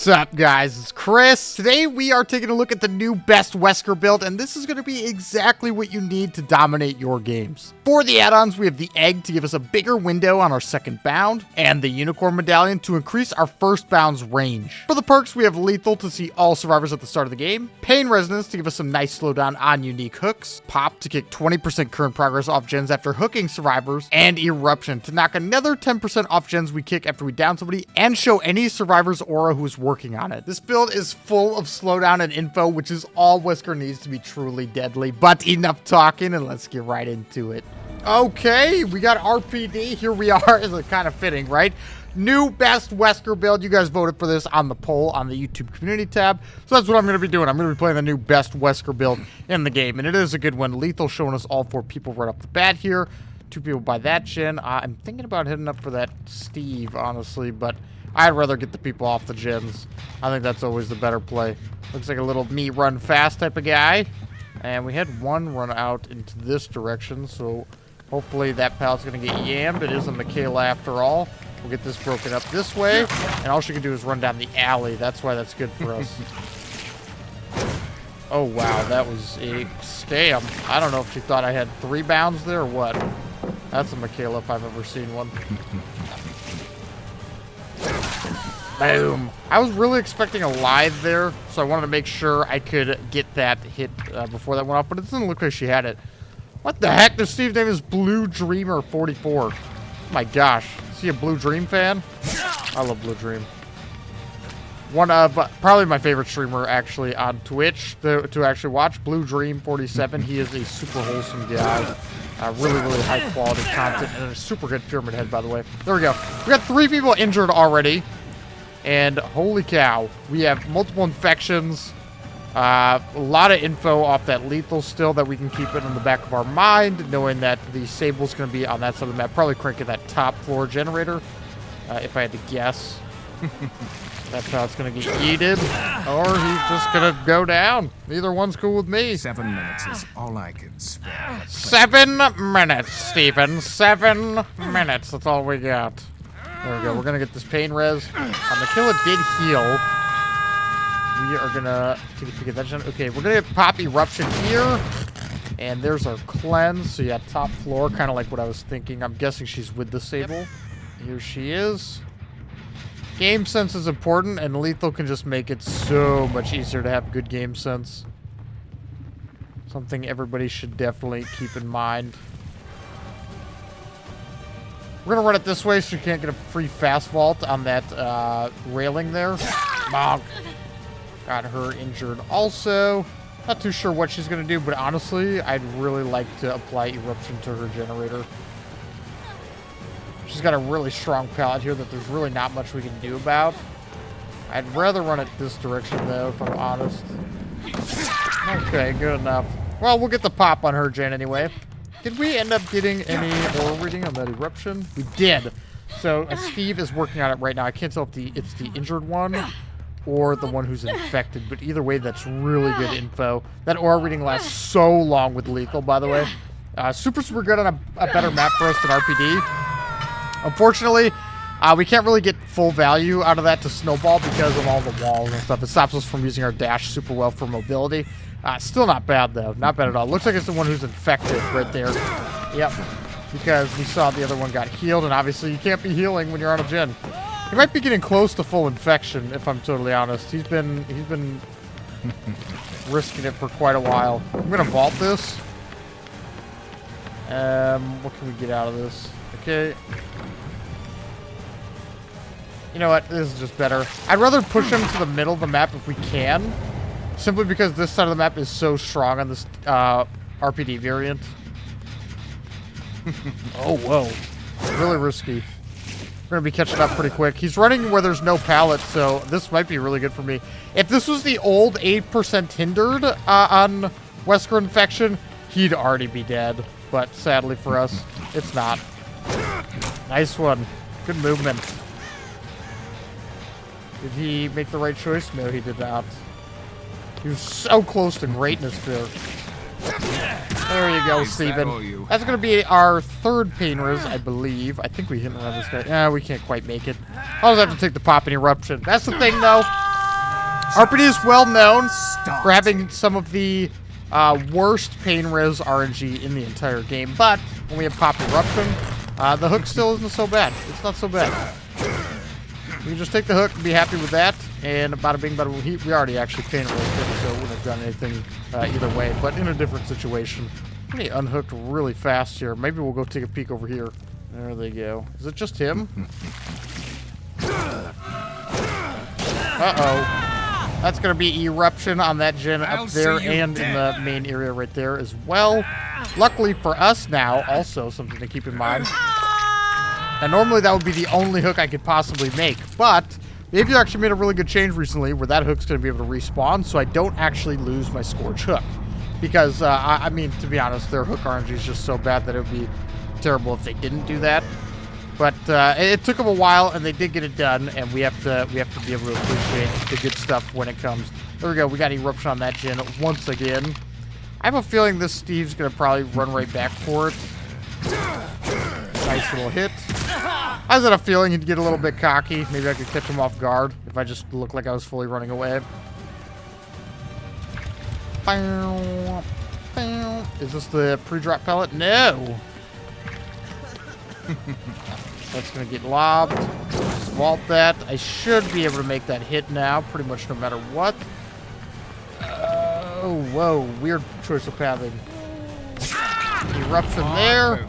What's up, guys? It's Chris. Today we are taking a look at the new best Wesker build, and this is going to be exactly what you need to dominate your games. For the add-ons, we have the egg to give us a bigger window on our second bound, and the unicorn medallion to increase our first bound's range. For the perks, we have lethal to see all survivors at the start of the game, pain resonance to give us some nice slowdown on unique hooks, pop to kick 20% current progress off gens after hooking survivors, and eruption to knock another 10% off gens we kick after we down somebody and show any survivor's aura who's working on it. This build is full of slowdown and info, which is all Wesker needs to be truly deadly. But enough talking, and let's get right into it. Okay, we got RPD. Here we are. Is it kind of fitting, right? New best Wesker build. You guys voted for this on the poll on the YouTube community tab. So that's what I'm going to be doing. I'm going to be playing the new best Wesker build in the game. And it is a good one. Lethal showing us all 4 people right off the bat here. 2 people by that gen. I'm thinking about hitting up for that Steve, honestly, but I'd rather get the people off the gens. I think that's always the better play. Looks like a little me run fast type of guy. And we had one run out into this direction, so hopefully that pallet's going to get yammed. It is a Michaela after all. We'll get this broken up this way, and all she can do is run down the alley. That's why that's good for us. Oh, wow, that was a scam. I don't know if she thought I had 3 bounds there or what. That's a Michaela if I've ever seen one. Boom. I was really expecting a live there, so I wanted to make sure I could get that hit before that went off, but it doesn't look like she had it. What the heck? This Steve's name is Blue Dreamer 44. Oh my gosh. Is he a Blue Dream fan? I love Blue Dream. One of probably my favorite streamer actually on Twitch to actually watch, Blue Dream 47. He is a super wholesome guy. Really, really high quality content and a super good pyramid head, by the way. There we go. We got 3 people injured already. And holy cow, we have multiple infections. A lot of info off that lethal still that we can keep it in the back of our mind, knowing that the Sable's going to be on that side of the map, probably cranking that top floor generator, if I had to guess. That's how it's going to get yeeted, or he's just going to go down. Either one's cool with me. 7 minutes is all I can spare. 7 minutes, Stephen. 7 minutes. That's all we got. There we go. We're going to get this pain res. Michaela did heal. We are going to take a peek at that gen. Okay, we're going to pop eruption here. And there's our cleanse. So yeah, top floor, kind of like what I was thinking. I'm guessing she's with the Sable. Here she is. Game sense is important, and lethal can just make it so much easier to have good game sense. Something everybody should definitely keep in mind. We're gonna run it this way so you can't get a free fast vault on that railing there. Bonk. Got her injured also. Not too sure what she's gonna do, but honestly, I'd really like to apply eruption to her generator. She's got a really strong pallet here that there's really not much we can do about. I'd rather run it this direction though, if I'm honest. Okay, good enough. Well, we'll get the pop on her gen anyway. Did we end up getting any aura reading on that eruption? We did. So Steve is working on it right now. I can't tell if it's the injured one or the one who's infected, but either way, that's really good info. That aura reading lasts so long with lethal, by the way. Super good on a better map for us than RPD. Unfortunately, we can't really get full value out of that to snowball because of all the walls and stuff. It stops us from using our dash super well for mobility. Still not bad, though. Not bad at all. Looks like it's the one who's infected right there. Yep. Because we saw the other one got healed, and obviously you can't be healing when you're on a gen. He might be getting close to full infection, if I'm totally honest. He's been risking it for quite a while. I'm going to vault this. What can we get out of this? Okay. You know what? This is just better. I'd rather push him to the middle of the map if we can. Simply because this side of the map is so strong on this RPD variant. Oh, whoa. Really risky. We're going to be catching up pretty quick. He's running where there's no pallet, so this might be really good for me. If this was the old 8% hindered on Wesker infection, he'd already be dead. But sadly for us, it's not. Nice one. Good movement. Did he make the right choice? No, he did not. He was so close to greatness there. There you go, Steven. That's going to be our 3rd pain res, I believe. I think we hit around this guy. Yeah, we can't quite make it. I'll just have to take the pop and eruption. That's the thing, though. RPD is well known for having some of the worst pain res RNG in the entire game, but when we have Pop Eruption, the hook still isn't so bad. It's not so bad. We can just take the hook and be happy with that, and bada bing, bada boom. We already actually pain res it, so it wouldn't have done anything either way, but in a different situation. I'm gonna unhooked really fast here. Maybe we'll go take a peek over here. There they go. Is it just him? Uh-oh. That's going to be Eruption on that gen up there and in the main area right there as well. Luckily for us now, also something to keep in mind. And normally that would be the only hook I could possibly make, but Behavior actually made a really good change recently where that hook's going to be able to respawn, so I don't actually lose my Scorch hook. Because, I mean, to be honest, their hook RNG is just so bad that it would be terrible if they didn't do that. But it took them a while, and they did get it done, and we have to be able to appreciate the good stuff when it comes. There we go. We got Eruption on that gen once again. I have a feeling this Steve's going to probably run right back for it. Nice little hit. I had a feeling he'd get a little bit cocky. Maybe I could catch him off guard if I just looked like I was fully running away. Is this the pre-drop pellet? No. That's going to get lobbed. Just vault that. I should be able to make that hit now, pretty much no matter what. Oh, whoa. Weird choice of pathing. Eruption there.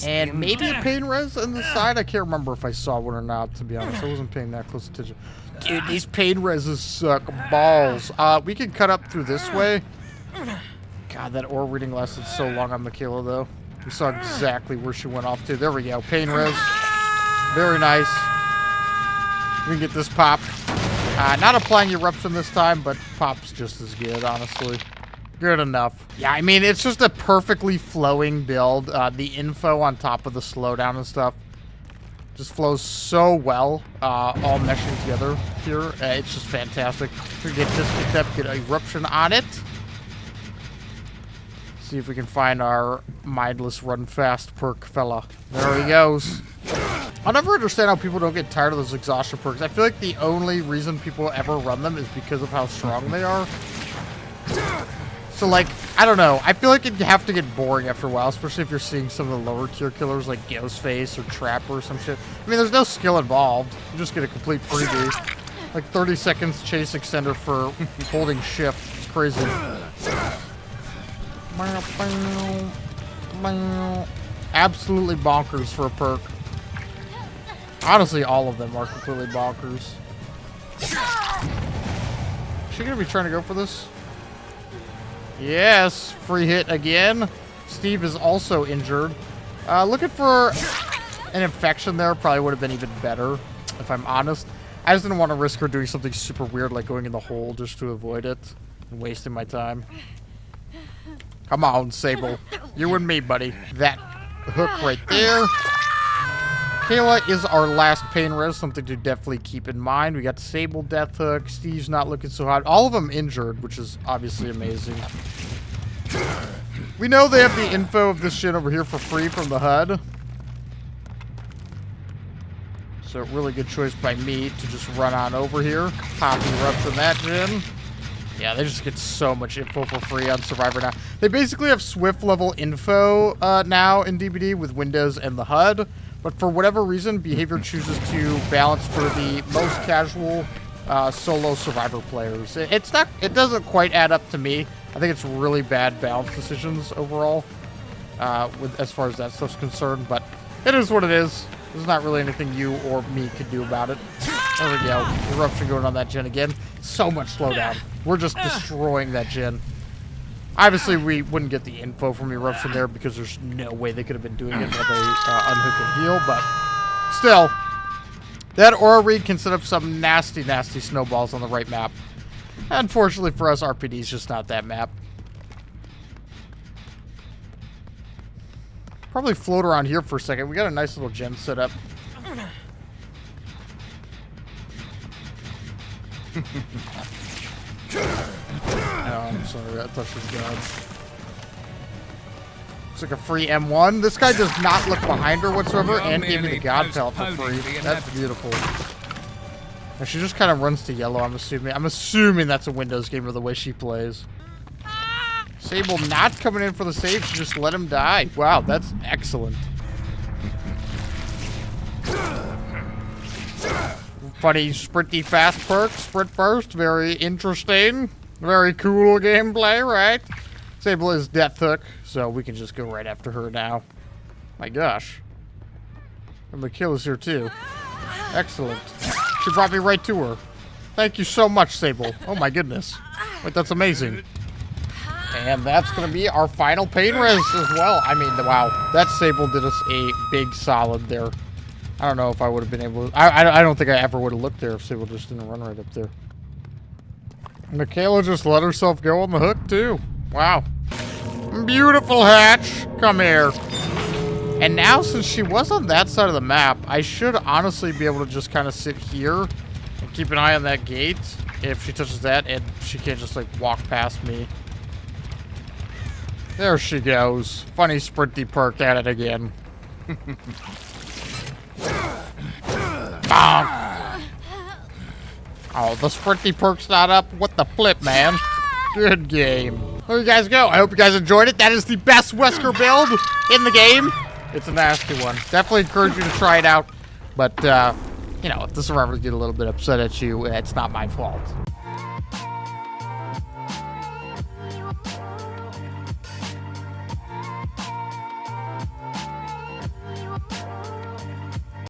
And maybe a pain res on the side. I can't remember if I saw one or not, to be honest. I wasn't paying that close attention. Dude, these pain reses suck balls. We can cut up through this way. God, that ore reading lasted so long on Michaela, though. We saw exactly where she went off to. There we go. Pain res. Very nice. We can get this pop. Not applying Eruption this time, but pop's just as good, honestly. Good enough. Yeah, I mean, it's just a perfectly flowing build. The info on top of the slowdown and stuff just flows so well, all meshing together here. It's just fantastic. We get this picked up, get Eruption on it. See if we can find our mindless run fast perk fella. There he goes. I'll never understand how people don't get tired of those exhaustion perks. I feel like the only reason people ever run them is because of how strong they are. So, like, I don't know. I feel like it'd have to get boring after a while, especially if you're seeing some of the lower tier killers like Ghostface or Trapper or some shit. I mean, there's no skill involved. You just get a complete freebie. Like 30 seconds chase extender for holding shift. It's crazy. Absolutely bonkers for a perk. Honestly, all of them are completely bonkers. Is she gonna be trying to go for this? Yes, free hit again. Steve is also injured. Looking for an infection there probably would have been even better, if I'm honest. I just didn't want to risk her doing something super weird like going in the hole just to avoid it and wasting my time. Come on, Sable. You and me, buddy. That hook right there. Kayla is our last pain res, something to definitely keep in mind. We got Sable death hook. Steve's not looking so hot. All of them injured, which is obviously amazing. We know they have the info of this shit over here for free from the HUD. So really good choice by me to just run on over here. Pop Eruption that gen. Yeah, they just get so much info for free on Survivor now. They basically have Swift level info now in DBD with Windows and the HUD. But for whatever reason, Behavior chooses to balance for the most casual solo Survivor players. It doesn't quite add up to me. I think it's really bad balance decisions overall, as far as that stuff's concerned. But it is what it is. There's not really anything you or me could do about it. There we go. Eruption going on that gen again. So much slowdown. We're just destroying that gen. Obviously, we wouldn't get the info from Eruption there because there's no way they could have been doing it while they unhook and heal, but still, that aura read can set up some nasty, nasty snowballs on the right map. Unfortunately for us, RPD is just not that map. Probably float around here for a second. We got a nice little gen set up. Oh, I'm sorry, I thought she was dead. It's like a free M1. This guy does not look behind her whatsoever and gave me the God Pellet for free. That's beautiful. And she just kind of runs to yellow, I'm assuming. I'm assuming that's a Windows gamer the way she plays. Sable not coming in for the save. She just let him die. Wow, that's excellent. Funny, sprinty fast perk, sprint burst. Very interesting. Very cool gameplay, right? Sable is death hook, so we can just go right after her now. My gosh. And the kill is here too. Excellent. She brought me right to her. Thank you so much, Sable. Oh my goodness. Wait, that's amazing. And that's going to be our final pain res as well. I mean, wow. That Sable did us a big solid there. I don't know if I would have been able to... I don't think I ever would have looked there if Sable just didn't run right up there. Michaela just let herself go on the hook, too. Wow. Beautiful hatch. Come here. And now, since she was on that side of the map, I should honestly be able to just kind of sit here and keep an eye on that gate if she touches that, and she can't just, like, walk past me. There she goes. Funny sprinty perk at it again. Bonk. Oh, the sprinty perk's not up. What the flip, man? Good game. There you guys go. I hope you guys enjoyed it. That is the best Wesker build in the game. It's a nasty one. Definitely encourage you to try it out. But, you know, if the survivors get a little bit upset at you, it's not my fault.